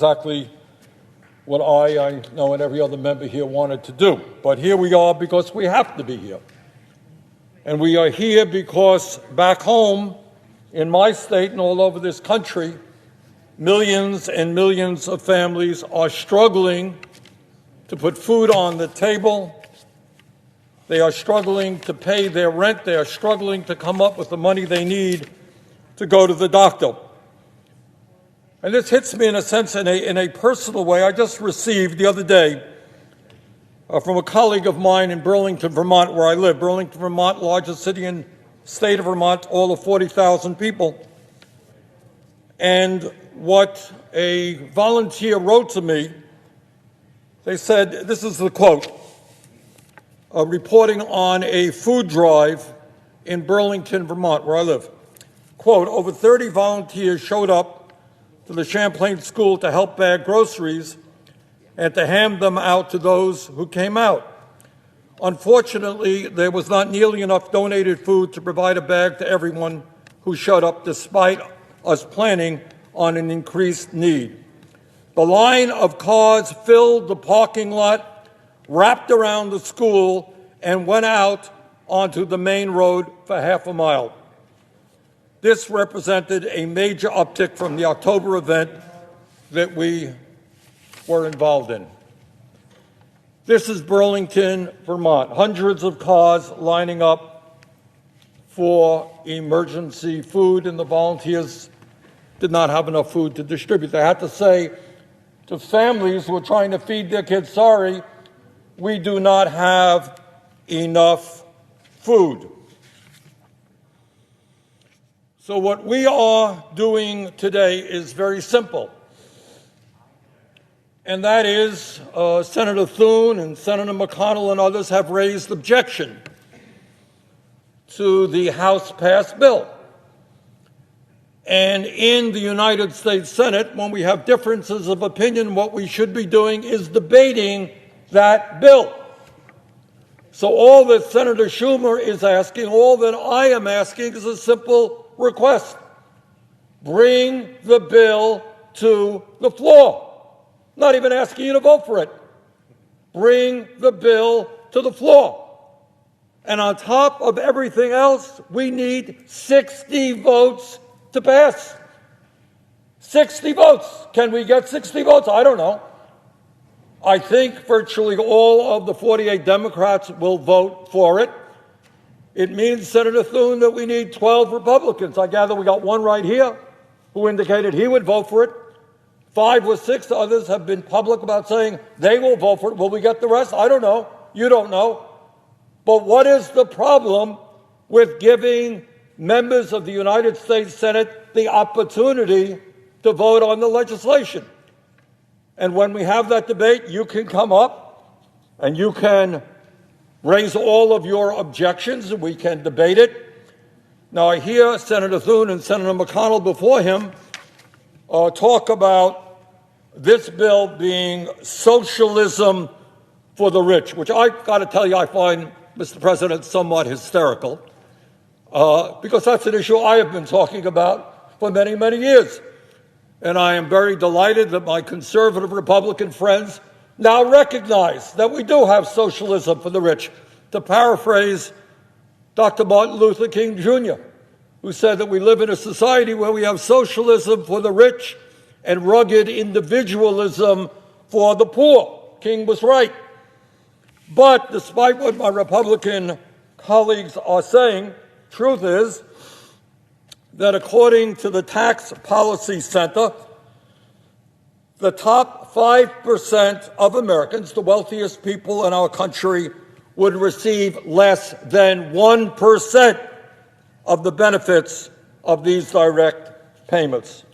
exactly what I know, and every other member here wanted to do. But here we are because we have to be here. And we are here because back home in my state and all over this country, millions and millions of families are struggling to put food on the table. They are struggling to pay their rent. They are struggling to come up with the money they need to go to the doctor. And this hits me in a sense, in a personal way. I just received the other day from a colleague of mine in Burlington, Vermont, where I live. Burlington, Vermont, largest city in the state of Vermont, all of 40,000 people. And what a volunteer wrote to me, they said, this is the quote, reporting on a food drive in Burlington, Vermont, where I live. Quote, over 30 volunteers showed up to the Champlain School to help bag groceries and to hand them out to those who came out. Unfortunately, there was not nearly enough donated food to provide a bag to everyone who showed up, despite us planning on an increased need. The line of cars filled the parking lot, wrapped around the school, and went out onto the main road for half a mile. This represented a major uptick from the October event that we were involved in. This is Burlington, Vermont. Hundreds of cars lining up for emergency food, and the volunteers did not have enough food to distribute. They had to say to families who were trying to feed their kids, sorry, we do not have enough food. So what we are doing today is very simple. And that is Senator Thune and Senator McConnell and others have raised objection to the House-passed bill. And in the United States Senate, when we have differences of opinion, what we should be doing is debating that bill. So all that Senator Schumer is asking, all that I am asking is a simple request. Bring the bill to the floor. Not even asking you to vote for it. Bring the bill to the floor. And on top of everything else, we need 60 votes to pass. 60 votes. Can we get 60 votes? I don't know. I think virtually all of the 48 Democrats will vote for it. It means, Senator Thune, that we need 12 Republicans. I gather we got one right here who indicated he would vote for it. 5 or 6 others have been public about saying they will vote for it. Will we get the rest? I don't know. You don't know. But what is the problem with giving members of the United States Senate the opportunity to vote on the legislation? And when we have that debate, you can come up and you can raise all of your objections and we can debate it. Now, I hear Senator Thune and Senator McConnell before him talk about this bill being socialism for the rich, which I got to tell you I find, Mr. President, somewhat hysterical, because that's an issue I have been talking about for many, many years. And I am very delighted that my conservative Republican friends now recognize that we do have socialism for the rich. To paraphrase Dr. Martin Luther King Jr., who said that we live in a society where we have socialism for the rich and rugged individualism for the poor. King was right. But despite what my Republican colleagues are saying, truth is that according to the Tax Policy Center, the top 5% of Americans, the wealthiest people in our country, would receive less than 1% of the benefits of these direct payments.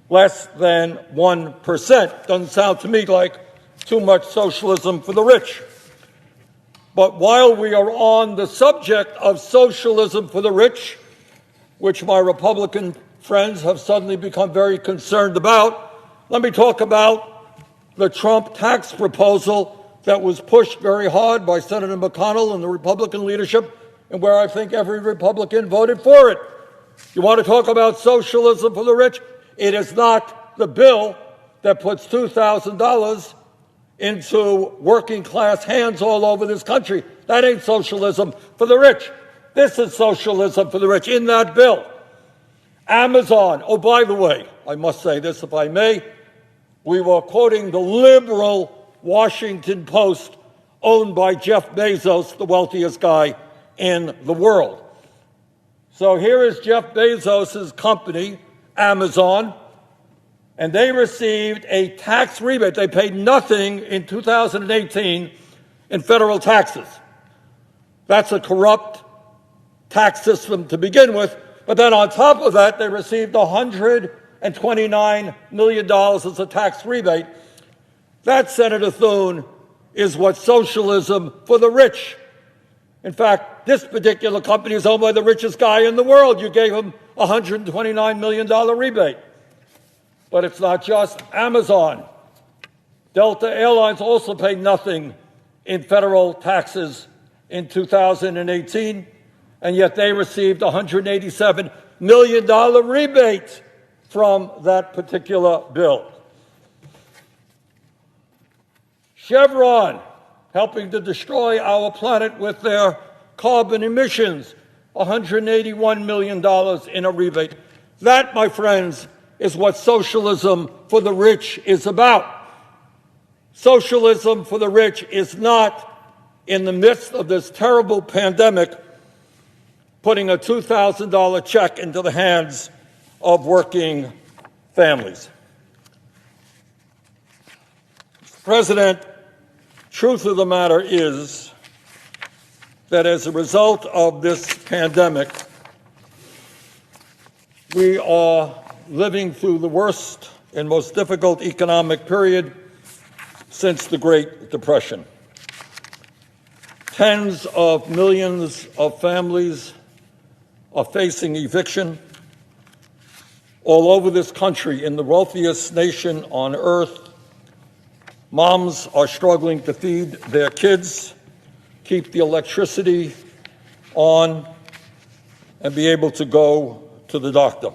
Less than 1%. Doesn't sound to me like too much socialism for the rich. But while we are on the subject of socialism for the rich, which my Republican friends have suddenly become very concerned about, let me talk about the Trump tax proposal that was pushed very hard by Senator McConnell and the Republican leadership, and where I think every Republican voted for it. You want to talk about socialism for the rich? It is not the bill that puts $2,000 into working class hands all over this country. That ain't socialism for the rich. This is socialism for the rich in that bill. Amazon. Oh, by the way, I must say this if I may. We were quoting the liberal Washington Post owned by Jeff Bezos, the wealthiest guy in the world. So here is Jeff Bezos' company, Amazon, and they received a tax rebate. They paid nothing in 2018 in federal taxes. That's a corrupt tax system to begin with. But then on top of that, they received $129 million as a tax rebate. That, Senator Thune, is what socialism for the rich. In fact, this particular company is owned by the richest guy in the world. You gave him a $129 million rebate. But it's not just Amazon. Delta Airlines also paid nothing in federal taxes in 2018, and yet they received a $187 million rebate from that particular bill. Chevron, helping to destroy our planet with their carbon emissions, $181 million in a rebate. That, my friends, is what socialism for the rich is about. Socialism for the rich is not, in the midst of this terrible pandemic, putting a $2,000 check into the hands of working families. Mr. President, truth of the matter is that as a result of this pandemic, we are living through the worst and most difficult economic period since the Great Depression. Tens of millions of families are facing eviction. All over this country, in the wealthiest nation on earth, moms are struggling to feed their kids, keep the electricity on, and be able to go to the doctor.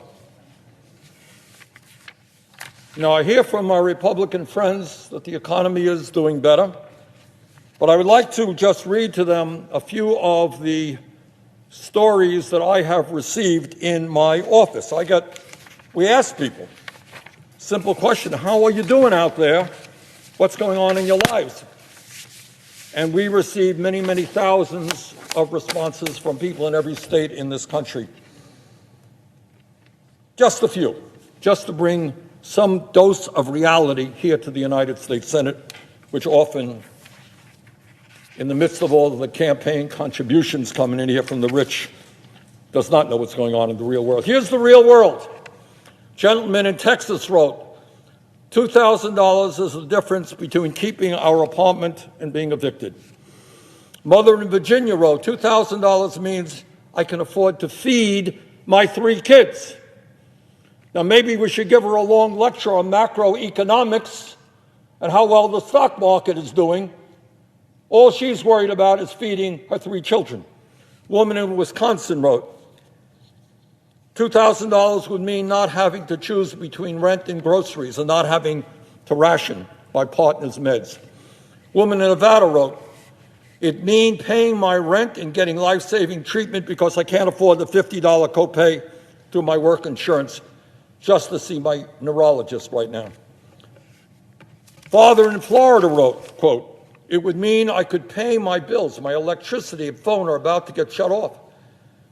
Now, I hear from our Republican friends that the economy is doing better, but I would like to just read to them a few of the stories that I have received in my office. We ask people, simple question, how are you doing out there? What's going on in your lives? And we receive many, many thousands of responses from people in every state in this country. Just a few, just to bring some dose of reality here to the United States Senate, which often, in the midst of all of the campaign contributions coming in here from the rich, does not know what's going on in the real world. Here's the real world. Gentleman in Texas wrote, $2,000 is the difference between keeping our apartment and being evicted. Mother in Virginia wrote, $2,000 means I can afford to feed my 3 kids. Now, maybe we should give her a long lecture on macroeconomics and how well the stock market is doing. All she's worried about is feeding her 3 children. Woman in Wisconsin wrote, $2,000 would mean not having to choose between rent and groceries and not having to ration my partner's meds. Woman in Nevada wrote, it means paying my rent and getting life-saving treatment because I can't afford the $50 copay through my work insurance just to see my neurologist right now. Father in Florida wrote, quote, it would mean I could pay my bills. My electricity and phone are about to get shut off.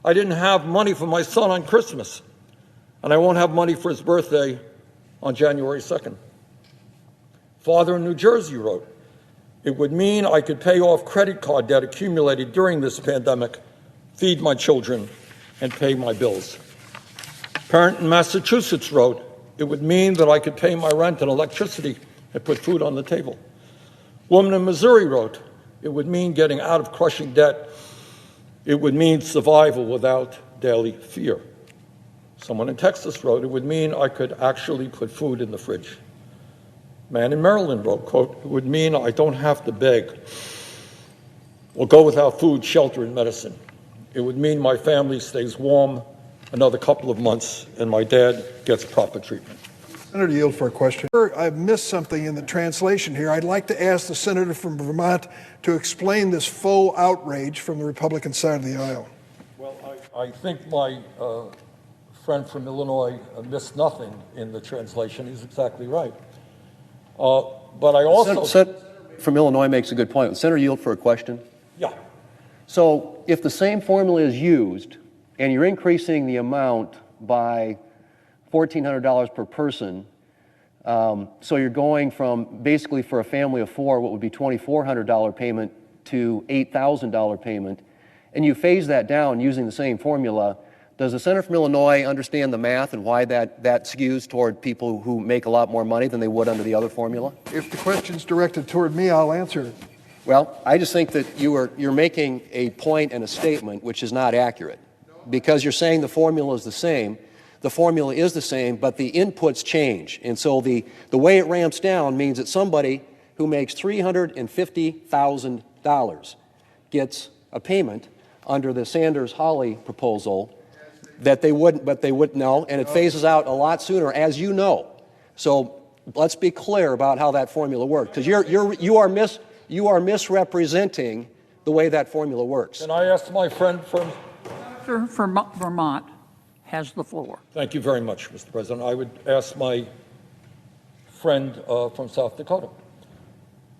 I didn't have money for my son on Christmas, and I won't have money for his birthday on January 2nd. Father in New Jersey wrote, it would mean I could pay off credit card debt accumulated during this pandemic, feed my children, and pay my bills. Parent in Massachusetts wrote, it would mean that I could pay my rent and electricity and put food on the table. Woman in Missouri wrote, it would mean getting out of crushing debt. It would mean survival without daily fear. Someone in Texas wrote, it would mean I could actually put food in the fridge. Man in Maryland wrote, quote, it would mean I don't have to beg or go without food, shelter, and medicine. It would mean my family stays warm another couple of months and my dad gets proper treatment. Senator, yield for a question. I've missed something in the translation here. I'd like to ask the senator from Vermont to explain this faux outrage from the Republican side of the aisle. Well, I think my friend from Illinois missed nothing in the translation. He's exactly right. But I also... Senator from Illinois makes a good point. Senator, yield for a question. Yeah. So if the same formula is used and you're increasing the amount by $1,400 per person, so you're going from basically for a family of four, what would be $2,400 payment to $8,000 payment, and you phase that down using the same formula, does the senator from Illinois understand the math and why that skews toward people who make a lot more money than they would under the other formula? If the question's directed toward me, I'll answer it. Well, I just think that you're making a point and a statement which is not accurate, because you're saying the formula is the same. The formula is the same, but the inputs change. And so the way it ramps down means that somebody who makes $350,000 gets a payment under the Sanders-Hawley proposal that they wouldn't know, and it phases out a lot sooner, as you know. So let's be clear about how that formula works, because you are misrepresenting the way that formula works. And I asked my friend from Vermont has the floor. Thank you very much, Mr. President. I would ask my friend from South Dakota,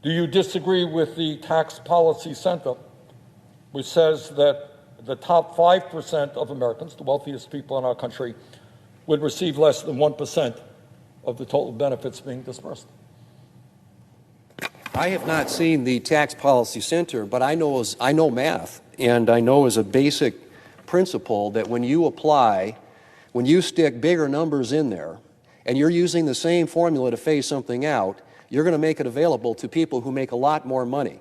do you disagree with the Tax Policy Center, which says that the top 5% of Americans, the wealthiest people in our country, would receive less than 1% of the total benefits being dispersed? I have not seen the Tax Policy Center, but I know math, and I know as a basic principle that when you stick bigger numbers in there, and you're using the same formula to phase something out, you're going to make it available to people who make a lot more money.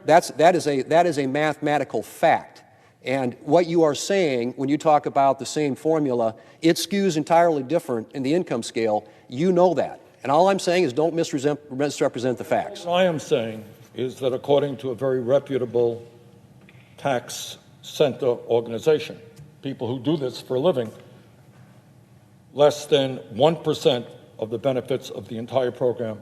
That is a mathematical fact. And what you are saying when you talk about the same formula, it skews entirely different in the income scale. You know that. And all I'm saying is don't misrepresent the facts. What I am saying is that according to a very reputable tax center organization, people who do this for a living, less than 1% of the benefits of the entire program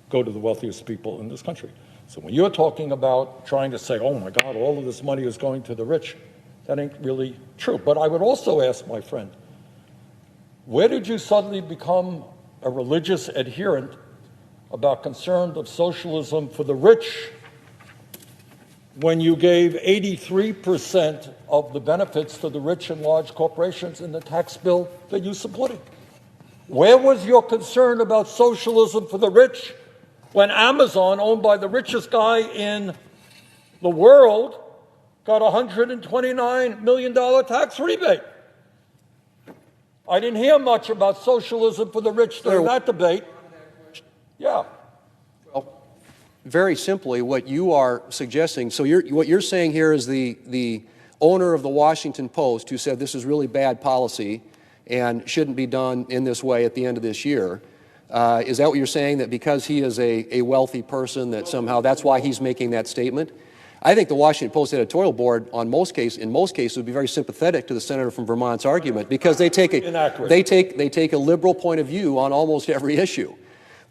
go to the wealthiest people in this country. So when you're talking about trying to say, oh my God, all of this money is going to the rich, that ain't really true. But I would also ask my friend, where did you suddenly become a religious adherent about concern of socialism for the rich when you gave 83% of the benefits to the rich and large corporations in the tax bill that you supported? Where was your concern about socialism for the rich when Amazon, owned by the richest guy in the world, got a $129 million tax rebate? I didn't hear much about socialism for the rich during that debate. Yeah. Well, very simply, what you are suggesting, so what you're saying here is the owner of the Washington Post, who said this is really bad policy and shouldn't be done in this way at the end of this year, is that what you're saying, that because he is a wealthy person that somehow that's why he's making that statement? I think the Washington Post editorial board in most cases would be very sympathetic to the senator from Vermont's argument, because they take a liberal point of view on almost every issue.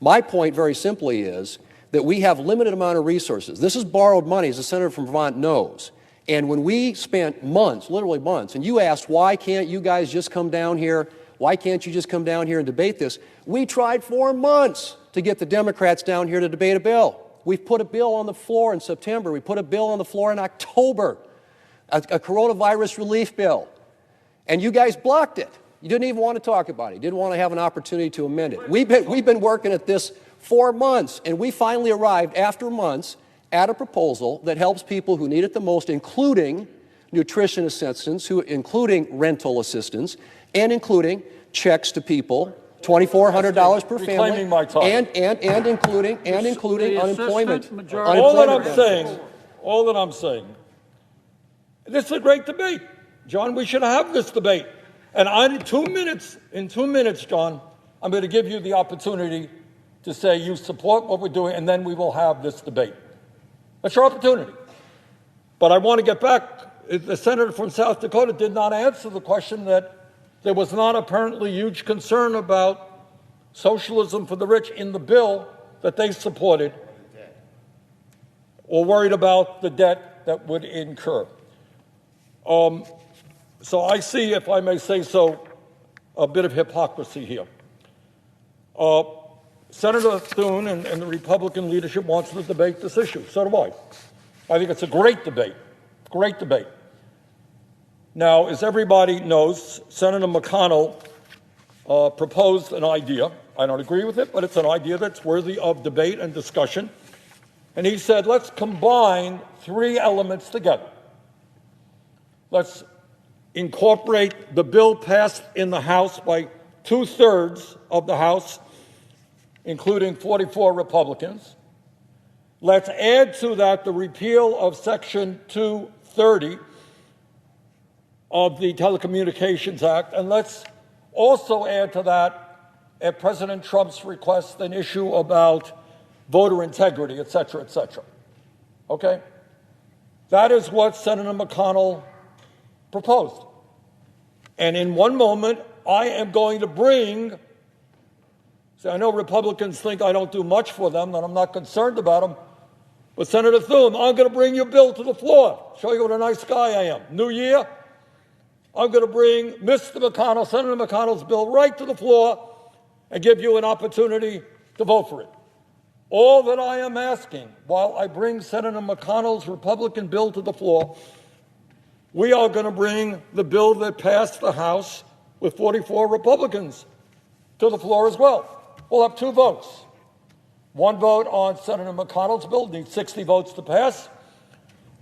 My point very simply is that we have limited amount of resources. This is borrowed money, as the senator from Vermont knows. And when we spent months, literally months, and you asked, why can't you guys just come down here? Why can't you just come down here and debate this? We tried for months to get the Democrats down here to debate a bill. We've put a bill on the floor in September. We put a bill on the floor in October, a coronavirus relief bill. And you guys blocked it. You didn't even want to talk about it. You didn't want to have an opportunity to amend it. We've been working at this for months, and we finally arrived after months at a proposal that helps people who need it the most, including nutrition assistance, including rental assistance, and including checks to people, $2,400 per family, and including unemployment. All that I'm saying, this is a great debate, John. We should have this debate. And in 2 minutes, John, I'm going to give you the opportunity to say you support what we're doing, and then we will have this debate. That's your opportunity. But I want to get back. The senator from South Dakota did not answer the question that there was not apparently huge concern about socialism for the rich in the bill that they supported, or worried about the debt that would incur. So I see, if I may say so, a bit of hypocrisy here. Senator Thune and the Republican leadership wants to debate this issue. So do I. I think it's a great debate, great debate. Now, as everybody knows, Senator McConnell proposed an idea. I don't agree with it, but it's an idea that's worthy of debate and discussion. And he said, let's combine three elements together. Let's incorporate the bill passed in the House by 2/3 of the House, including 44 Republicans. Let's add to that the repeal of Section 230 of the Telecommunications Act, and let's also add to that, at President Trump's request, an issue about voter integrity, et cetera, et cetera. Okay? That is what Senator McConnell proposed. And in one moment, I am going to bring, see, I know Republicans think I don't do much for them, that I'm not concerned about them, but Senator Thune, I'm going to bring your bill to the floor, show you what a nice guy I am. New year, I'm going to bring Mr. McConnell, Senator McConnell's bill right to the floor and give you an opportunity to vote for it. All that I am asking, while I bring Senator McConnell's Republican bill to the floor, we are going to bring the bill that passed the House with 44 Republicans to the floor as well. We'll have two votes. One vote on Senator McConnell's bill, needs 60 votes to pass.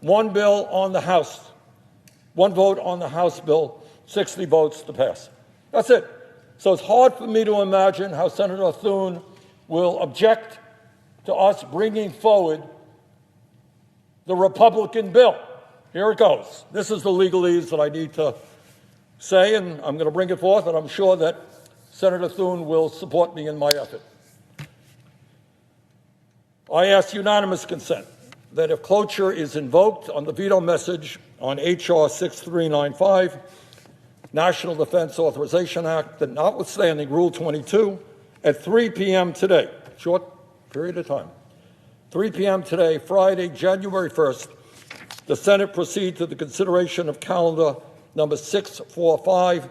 One bill on the House. One vote on the House bill, 60 votes to pass. That's it. So it's hard for me to imagine how Senator Thune will object to us bringing forward the Republican bill. Here it goes. This is the legalese that I need to say, and I'm going to bring it forth, and I'm sure that Senator Thune will support me in my effort. I ask unanimous consent that if cloture is invoked on the veto message on H.R. 6395, National Defense Authorization Act, that notwithstanding Rule 22, at 3 p.m. today, short period of time, 3 p.m. today, Friday, January 1st, the Senate proceed to the consideration of calendar number 645,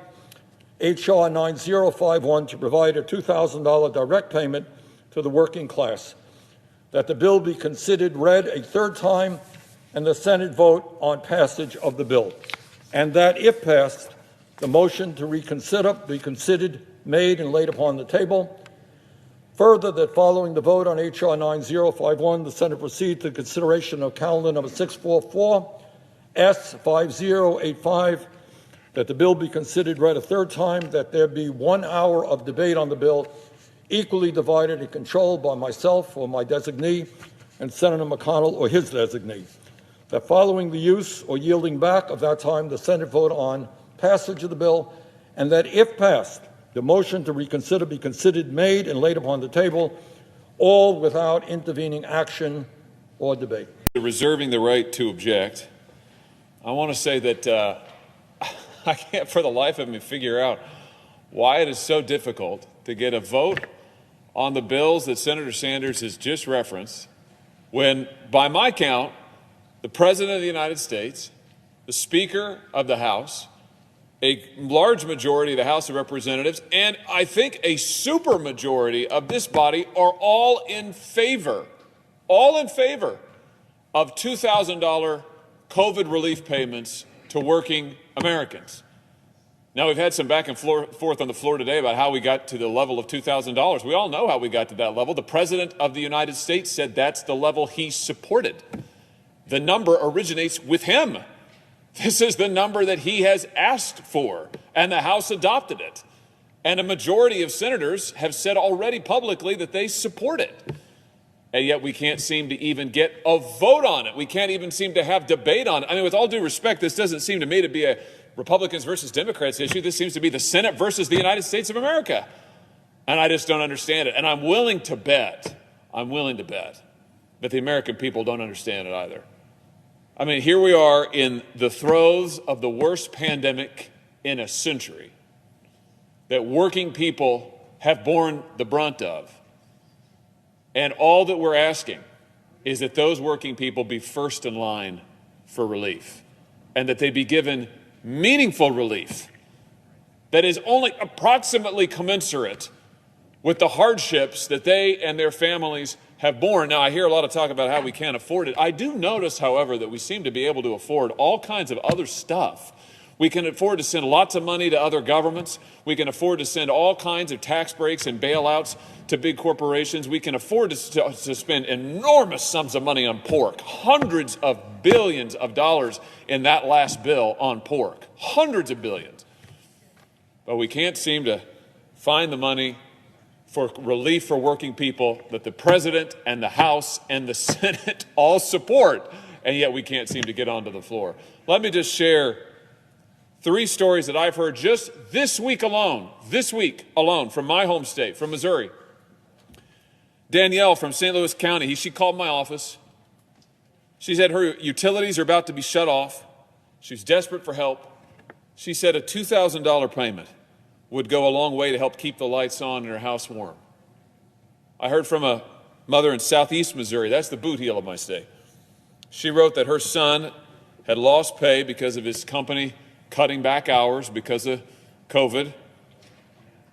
H.R. 9051, to provide a $2,000 direct payment to the working class, that the bill be considered read a third time and the Senate vote on passage of the bill, and that, if passed, the motion to reconsider be considered, made, and laid upon the table. Further, that following the vote on H.R. 9051, the Senate proceed to consideration of calendar number 644, S5085, that the bill be considered read a third time, that there be 1 hour of debate on the bill, equally divided and controlled by myself or my designee and Senator McConnell or his designee, that following the use or yielding back of that time, the Senate vote on passage of the bill, and that, if passed, the motion to reconsider be considered, made, and laid upon the table, all without intervening action or debate. Reserving the right to object, I want to say that I can't for the life of me figure out why it is so difficult to get a vote on the bills that Senator Sanders has just referenced when, by my count, the President of the United States, the Speaker of the House, a large majority of the House of Representatives, and I think a supermajority of this body are all in favor of $2,000 COVID relief payments to working Americans. Now, we've had some back and forth on the floor today about how we got to the level of $2,000. We all know how we got to that level. The President of the United States said that's the level he supported. The number originates with him. This is the number that he has asked for, and the House adopted it. And a majority of senators have said already publicly that they support it. And yet we can't seem to even get a vote on it. We can't even seem to have debate on it. I mean, with all due respect, this doesn't seem to me to be a Republicans versus Democrats issue. This seems to be the Senate versus the United States of America. And I just don't understand it. And I'm willing to bet that the American people don't understand it either. I mean, here we are in the throes of the worst pandemic in a century, that working people have borne the brunt of. And all that we're asking is that those working people be first in line for relief, and that they be given meaningful relief that is only approximately commensurate with the hardships that they and their families have borne. Now, I hear a lot of talk about how we can't afford it. I do notice, however, that we seem to be able to afford all kinds of other stuff. We can afford to send lots of money to other governments. We can afford to send all kinds of tax breaks and bailouts to big corporations. We can afford to spend enormous sums of money on pork, hundreds of billions of dollars in that last bill on pork, hundreds of billions. But we can't seem to find the money for relief for working people that the President and the House and the Senate all support, and yet we can't seem to get onto the floor. Let me just share 3 stories that I've heard just this week alone, from my home state, from Missouri. Danielle from St. Louis County, she called my office. She said her utilities are about to be shut off. She's desperate for help. She said a $2,000 payment would go a long way to help keep the lights on and her house warm. I heard from a mother in southeast Missouri, that's the boot heel of my state. She wrote that her son had lost pay because of his company cutting back hours because of COVID,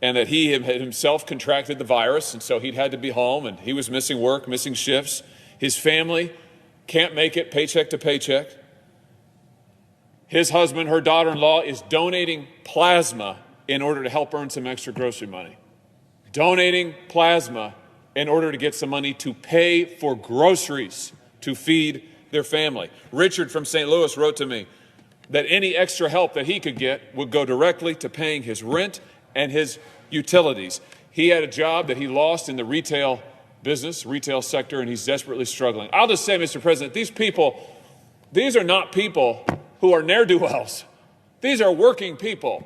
and that he had himself contracted the virus, and so he'd had to be home, and he was missing work, missing shifts. His family can't make it paycheck to paycheck. His husband, her daughter-in-law, is donating plasma in order to help earn some extra grocery money. Donating plasma in order to get some money to pay for groceries to feed their family. Richard from St. Louis wrote to me that any extra help that he could get would go directly to paying his rent and his utilities. He had a job that he lost in the retail business, retail sector, and he's desperately struggling. I'll just say, Mr. President, these are not people who are ne'er-do-wells. These are working people.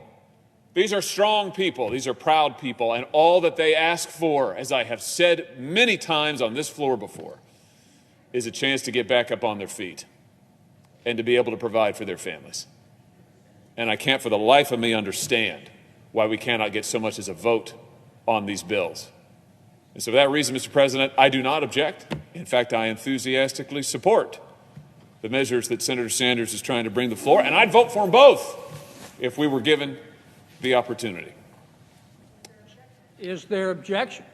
These are strong people. These are proud people. And all that they ask for, as I have said many times on this floor before, is a chance to get back up on their feet and to be able to provide for their families. And I can't for the life of me understand why we cannot get so much as a vote on these bills. And so for that reason, Mr. President, I do not object. In fact, I enthusiastically support the measures that Senator Sanders is trying to bring to the floor, and I'd vote for them both if we were given the opportunity. Is there objection?